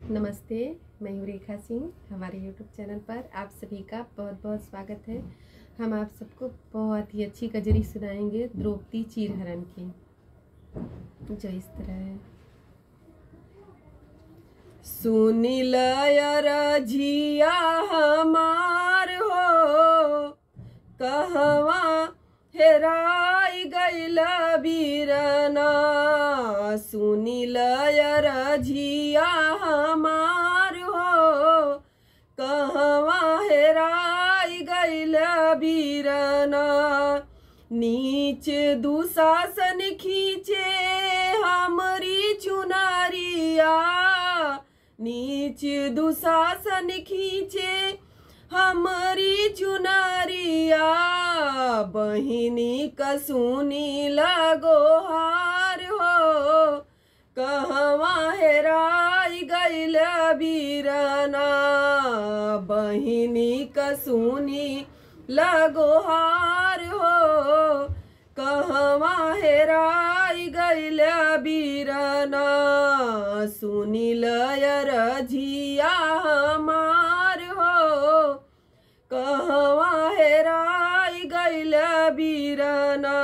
नमस्ते, मैं हूँ रेखा सिंह। हमारे YouTube चैनल पर आप सभी का बहुत बहुत स्वागत है। हम आप सबको बहुत ही अच्छी कजरी सुनाएंगे द्रौपदी चीरहरण की, जो इस तरह है। सुनी रजिया हमार हो, कहवा हेराई गइल बीरना। सुनी रजिया हमार हो, कहवा हेराई गइल बीरना। नीच दुशासन खींचे हमरी चुनरिया, नीच दुशासन खींचे हमरी चुनरिया। बहिनी कसुनी लगो हार हो, कहवा हेराई गइल बीरना। बहिनी कसुनी लगो हार हो, कहवा हेराई गइल बीरना। सुनी रजिया हमार हो, कहवा हेराई गइल बीरना।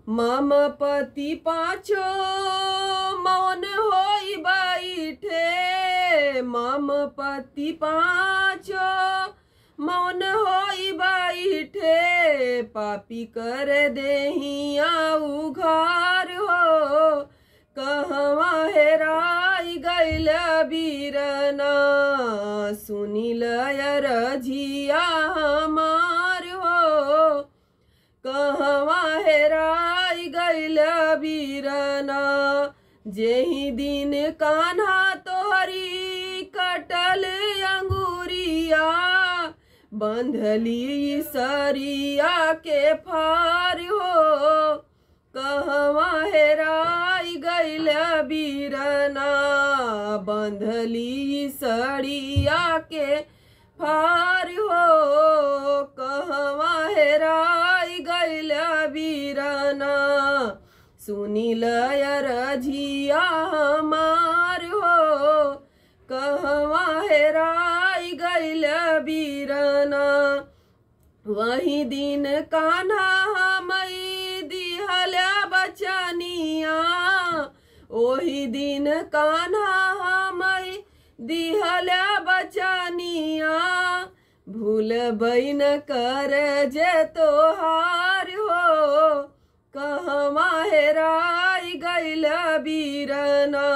ममपति पाँचो मौन होई बैठे, ममपति पाँचो मौन होई बैठे। पापी कर देहिया उघार हो, कहवा हेराई गइल बीरना। सुनी रजिया हमार हो, कहवा हेराई गइल बीरना। जेहि दिन कान्हा तोहरी कटल अंगूरिया, बंधली सरिया के फार हो, कहवा हेराई गइल बीरना। बंधली सरिया के फार हो, कहवा हेराई गइल बीरना। सुनी रजिया हमार हो, कहवा हेराई गइल बीरना। वही दिन कान्हा हमई दिहल बचनिया, ओही दिन कान्हा हमई दिहल बचनिया। भूलबई न कर जे तोहार हो, कहवा हेराई गइल बीरना।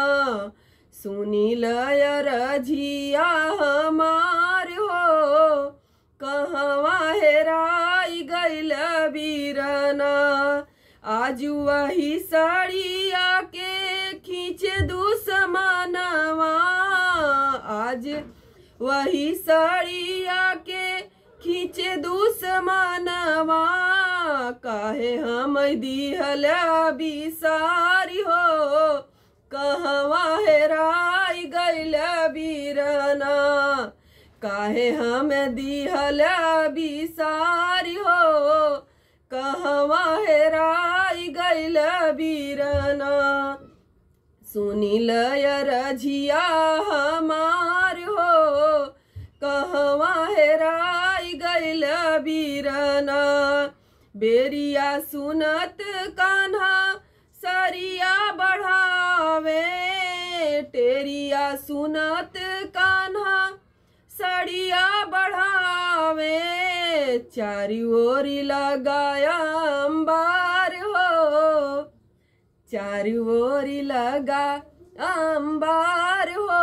सुनी रजिया हमार हो, कहवा हेराई गइल बीरना। आज वही साड़िया के खींचे दुश्मनवा, आज वही साड़िया के खींचे दुश्मनवा। काहे हम दिहल बिसारी हो, कहवा हेराई गइल बीरना। काहे हम दिहल बिसारी हो, कहवा हेराई गइल बीरना। सुनी रजिया हमार हो, कहवा हेराई गइल बीरना। बेरिया सुनत कान्हा सरिया बढ़ावे, टेरिया सुनत कान्हा सड़िया बढ़ावे। चारी ओरी लगाया अंबार हो, चारी ओरी लगा अंबार हो।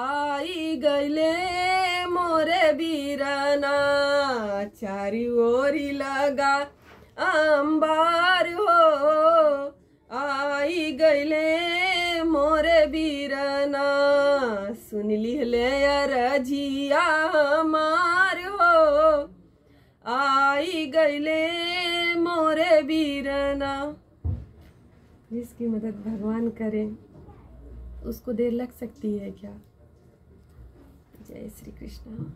आई गइले मोरे बीरना, चारी ओरी लगा अंबार हो। आई गइले मोरे बीरना। सुन लिहले रजिया हमार हो, आई गइले मोरे बीरना। जिसकी मदद भगवान करे उसको देर लग सकती है क्या? जय श्री कृष्ण।